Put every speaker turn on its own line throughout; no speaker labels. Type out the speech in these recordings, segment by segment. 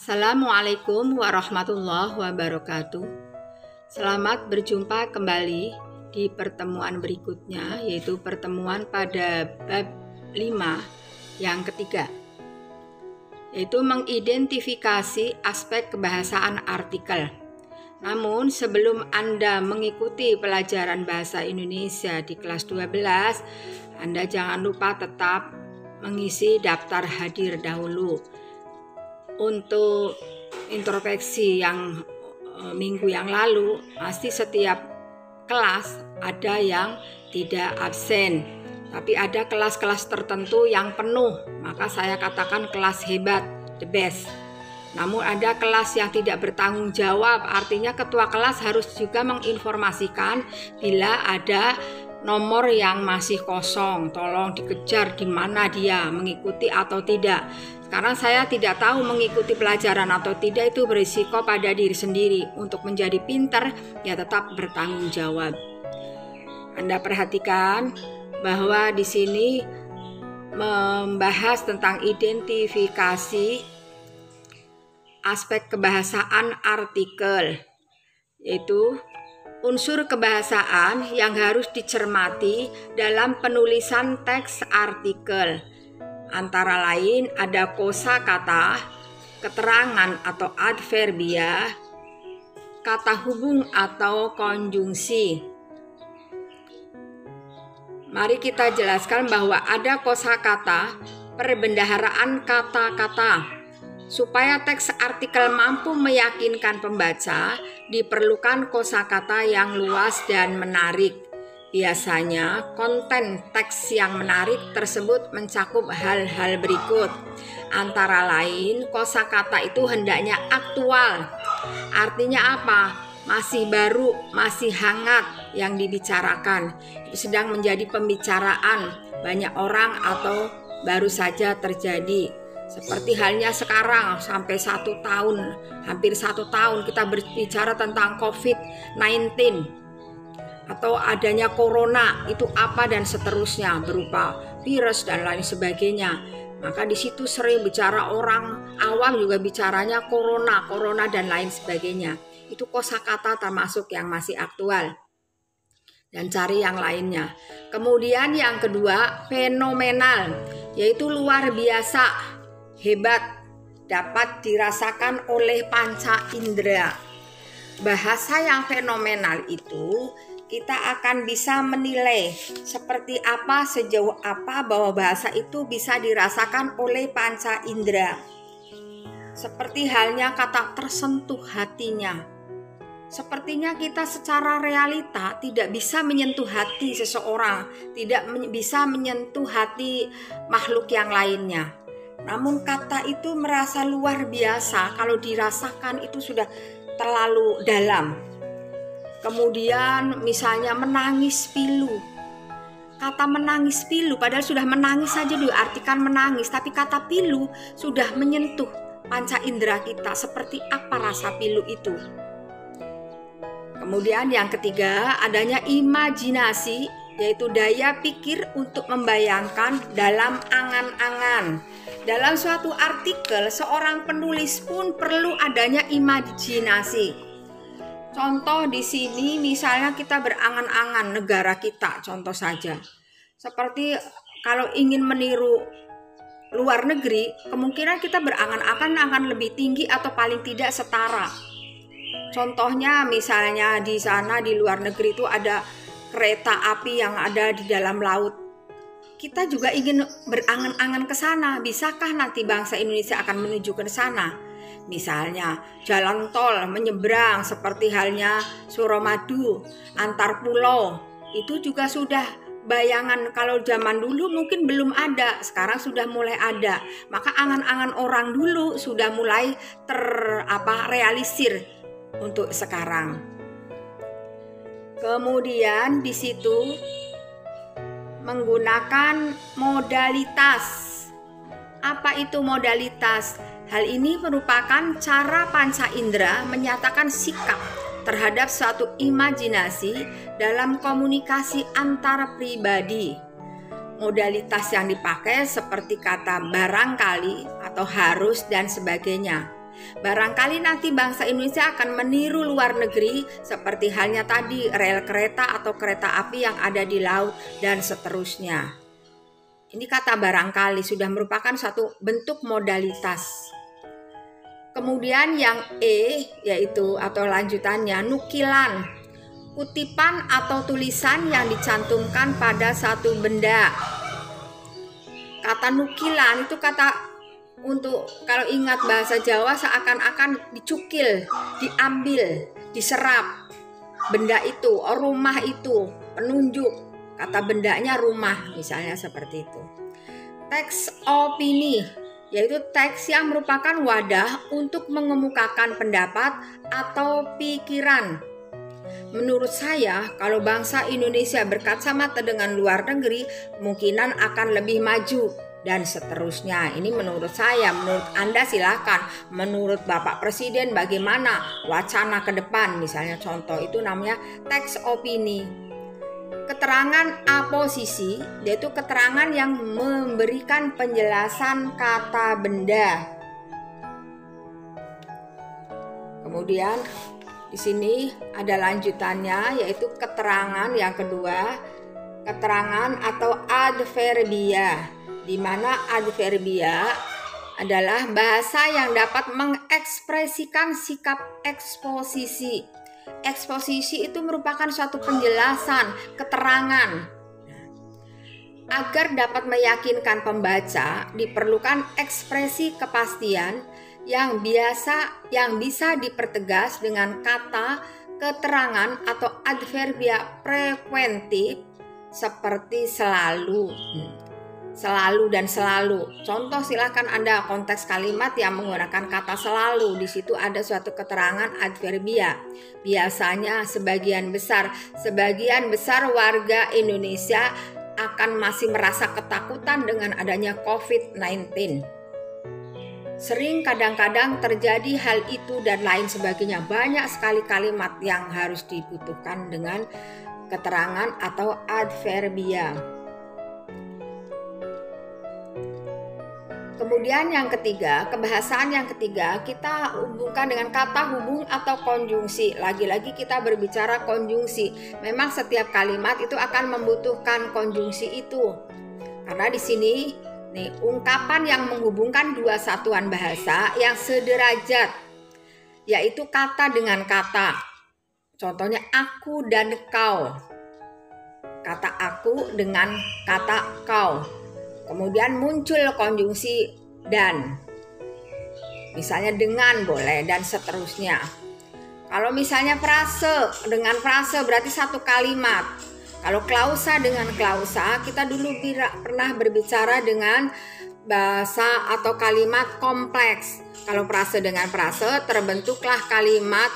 Assalamualaikum warahmatullahi wabarakatuh. Selamat berjumpa kembali di pertemuan berikutnya, yaitu pertemuan pada bab 5 yang ketiga, yaitu mengidentifikasi aspek kebahasaan artikel. Namun sebelum Anda mengikuti pelajaran bahasa Indonesia di kelas 12, Anda jangan lupa tetap mengisi daftar hadir dahulu. Untuk introspeksi yang minggu yang lalu, pasti setiap kelas ada yang tidak absen, tapi ada kelas-kelas tertentu yang penuh, maka saya katakan kelas hebat, the best. Namun ada kelas yang tidak bertanggung jawab, artinya ketua kelas harus juga menginformasikan bila ada nomor yang masih kosong, tolong dikejar di mana dia mengikuti atau tidak. Karena saya tidak tahu mengikuti pelajaran atau tidak itu berisiko pada diri sendiri. Untuk menjadi pintar ya tetap bertanggung jawab. Anda perhatikan bahwa di sini membahas tentang identifikasi aspek kebahasaan artikel, yaitu unsur kebahasaan yang harus dicermati dalam penulisan teks artikel. Antara lain ada kosakata, keterangan atau adverbia, kata hubung atau konjungsi. Mari kita jelaskan bahwa ada kosakata, perbendaharaan kata-kata. Supaya teks artikel mampu meyakinkan pembaca, diperlukan kosakata yang luas dan menarik. Biasanya konten teks yang menarik tersebut mencakup hal-hal berikut. Antara lain, kosakata itu hendaknya aktual. Artinya apa? Masih baru, masih hangat yang dibicarakan. Itu sedang menjadi pembicaraan banyak orang atau baru saja terjadi. Seperti halnya sekarang sampai 1 tahun, hampir 1 tahun kita berbicara tentang COVID-19 atau adanya corona, itu apa dan seterusnya berupa virus dan lain sebagainya. Maka di situ sering bicara orang awam juga bicaranya corona dan lain sebagainya. Itu kosakata termasuk yang masih aktual. Dan cari yang lainnya. Kemudian yang kedua, fenomenal, yaitu luar biasa, hebat, dapat dirasakan oleh panca indera. Bahasa yang fenomenal itu kita akan bisa menilai seperti apa, sejauh apa bahwa bahasa itu bisa dirasakan oleh panca indera. Seperti halnya kata tersentuh hatinya. Sepertinya kita secara realita tidak bisa menyentuh hati seseorang, tidak bisa menyentuh hati makhluk yang lainnya. Namun kata itu merasa luar biasa kalau dirasakan itu sudah terlalu dalam. Kemudian misalnya menangis pilu. Kata menangis pilu padahal sudah menangis saja diartikan menangis, tapi kata pilu sudah menyentuh panca indera kita. Seperti apa rasa pilu itu? Kemudian yang ketiga, adanya imajinasi, yaitu daya pikir untuk membayangkan dalam angan-angan. Dalam suatu artikel, seorang penulis pun perlu adanya imajinasi. Contoh di sini misalnya kita berangan-angan negara kita, contoh saja. Seperti kalau ingin meniru luar negeri, kemungkinan kita berangan-angan akan lebih tinggi atau paling tidak setara. Contohnya misalnya di sana di luar negeri itu ada kereta api yang ada di dalam laut. Kita juga ingin berangan-angan ke sana. Bisakah nanti bangsa Indonesia akan menuju ke sana? Misalnya jalan tol menyeberang seperti halnya Suramadu antar pulau, itu juga sudah bayangan. Kalau zaman dulu mungkin belum ada, sekarang sudah mulai ada. Maka angan-angan orang dulu sudah mulai realisir untuk sekarang. Kemudian di situ menggunakan modalitas. Apa itu modalitas? Hal ini merupakan cara panca indera menyatakan sikap terhadap suatu imajinasi dalam komunikasi antar pribadi. Modalitas yang dipakai seperti kata barangkali atau harus dan sebagainya. Barangkali nanti bangsa Indonesia akan meniru luar negeri seperti halnya tadi rel kereta atau kereta api yang ada di laut dan seterusnya. Ini kata barangkali sudah merupakan satu bentuk modalitas. Kemudian yang E yaitu atau lanjutannya nukilan, kutipan atau tulisan yang dicantumkan pada satu benda. Kata nukilan itu kata untuk kalau ingat bahasa Jawa seakan-akan dicukil, diambil, diserap benda itu, rumah itu, penunjuk, kata bendanya rumah misalnya seperti itu. Teks opini yaitu teks yang merupakan wadah untuk mengemukakan pendapat atau pikiran. Menurut saya, kalau bangsa Indonesia berkacamata dengan luar negeri, kemungkinan akan lebih maju dan seterusnya. Ini menurut saya, menurut Anda silakan. Menurut Bapak Presiden bagaimana wacana ke depan? Misalnya contoh itu namanya teks opini. Keterangan aposisi yaitu keterangan yang memberikan penjelasan kata benda. Kemudian di sini ada lanjutannya yaitu keterangan yang kedua, keterangan atau adverbia, di mana adverbia adalah bahasa yang dapat mengekspresikan sikap eksposisi. Eksposisi itu merupakan suatu penjelasan, keterangan. Agar dapat meyakinkan pembaca, diperlukan ekspresi kepastian yang bisa dipertegas dengan kata keterangan atau adverbia frekuentif seperti selalu. Selalu dan selalu. Contoh silakan Anda konteks kalimat yang menggunakan kata selalu. Di situ ada suatu keterangan adverbia. Biasanya sebagian besar warga Indonesia akan masih merasa ketakutan dengan adanya COVID-19. Sering kadang-kadang terjadi hal itu dan lain sebagainya. Banyak sekali kalimat yang harus dibutuhkan dengan keterangan atau adverbia. Kemudian yang ketiga, kebahasaan yang ketiga kita hubungkan dengan kata hubung atau konjungsi. Lagi-lagi kita berbicara konjungsi. Memang setiap kalimat itu akan membutuhkan konjungsi itu. Karena di sini nih, ungkapan yang menghubungkan dua satuan bahasa yang sederajat, yaitu kata dengan kata. Contohnya aku dan kau. Kata aku dengan kata kau. Kemudian muncul konjungsi dan. Misalnya dengan boleh dan seterusnya. Kalau misalnya frase dengan frase berarti satu kalimat. Kalau klausa dengan klausa, kita dulu pernah berbicara dengan bahasa atau kalimat kompleks. Kalau frase dengan frase terbentuklah kalimat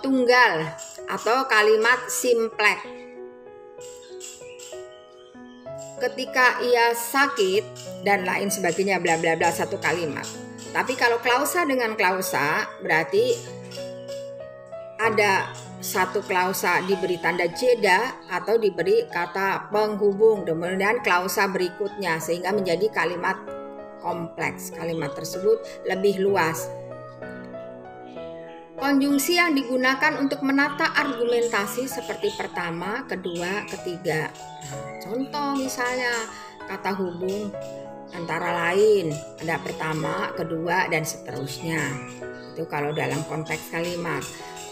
tunggal atau kalimat simpleks. Ketika ia sakit dan lain sebagainya bla bla bla satu kalimat. Tapi kalau klausa dengan klausa berarti ada satu klausa diberi tanda jeda atau diberi kata penghubung, kemudian klausa berikutnya sehingga menjadi kalimat kompleks. Kalimat tersebut lebih luas. Konjungsi yang digunakan untuk menata argumentasi seperti pertama, kedua, ketiga. Contoh misalnya kata hubung antara lain ada pertama, kedua, dan seterusnya. Itu kalau dalam konteks kalimat.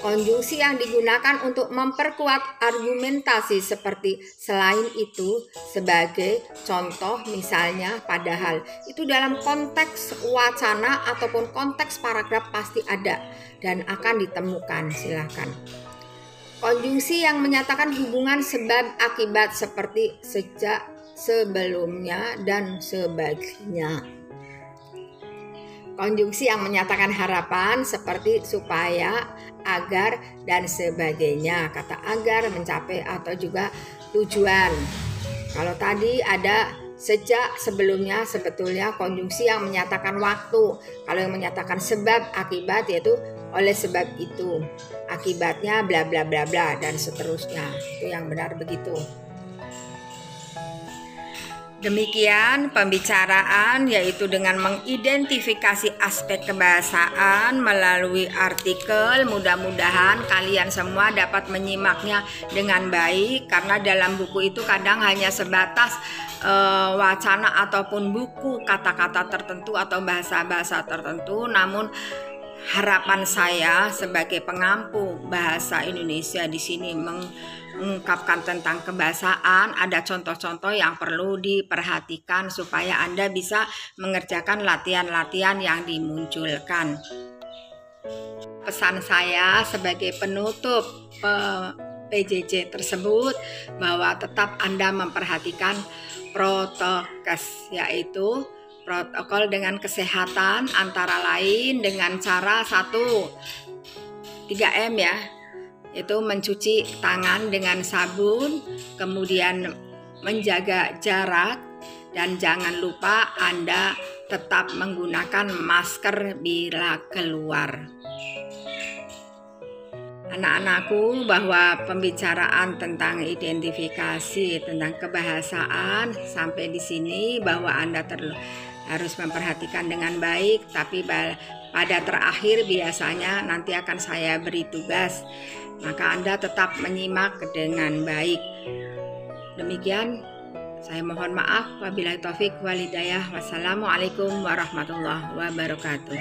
Konjungsi yang digunakan untuk memperkuat argumentasi seperti selain itu sebagai contoh misalnya padahal. Itu dalam konteks wacana ataupun konteks paragraf pasti ada dan akan ditemukan, silakan. Konjungsi yang menyatakan hubungan sebab akibat seperti sejak, sebelumnya, dan sebagainya. Konjungsi yang menyatakan harapan seperti supaya, agar, dan sebagainya. Kata agar mencapai atau juga tujuan. Kalau tadi ada sejak, sebelumnya, sebetulnya konjungsi yang menyatakan waktu. Kalau yang menyatakan sebab akibat yaitu oleh sebab itu. Akibatnya bla bla bla bla dan seterusnya. Itu yang benar begitu. Demikian pembicaraan, yaitu dengan mengidentifikasi aspek kebahasaan melalui artikel. Mudah-mudahan kalian semua dapat menyimaknya dengan baik, karena dalam buku itu kadang hanya sebatas wacana ataupun buku kata-kata tertentu atau bahasa-bahasa tertentu. Namun harapan saya sebagai pengampu bahasa Indonesia di sini mengungkapkan tentang kebahasaan, ada contoh-contoh yang perlu diperhatikan supaya Anda bisa mengerjakan latihan-latihan yang dimunculkan. Pesan saya sebagai penutup PJJ tersebut bahwa tetap Anda memperhatikan protokes, yaitu protokol dengan kesehatan, antara lain dengan cara 3M ya, itu mencuci tangan dengan sabun, kemudian menjaga jarak, dan jangan lupa Anda tetap menggunakan masker bila keluar. Anak-anakku, bahwa pembicaraan tentang identifikasi tentang kebahasaan sampai di sini, bahwa Anda harus memperhatikan dengan baik, tapi pada terakhir biasanya nanti akan saya beri tugas, maka Anda tetap menyimak dengan baik. Demikian, saya mohon maaf. Wabillahi taufik wal hidayah. Wassalamualaikum warahmatullahi wabarakatuh.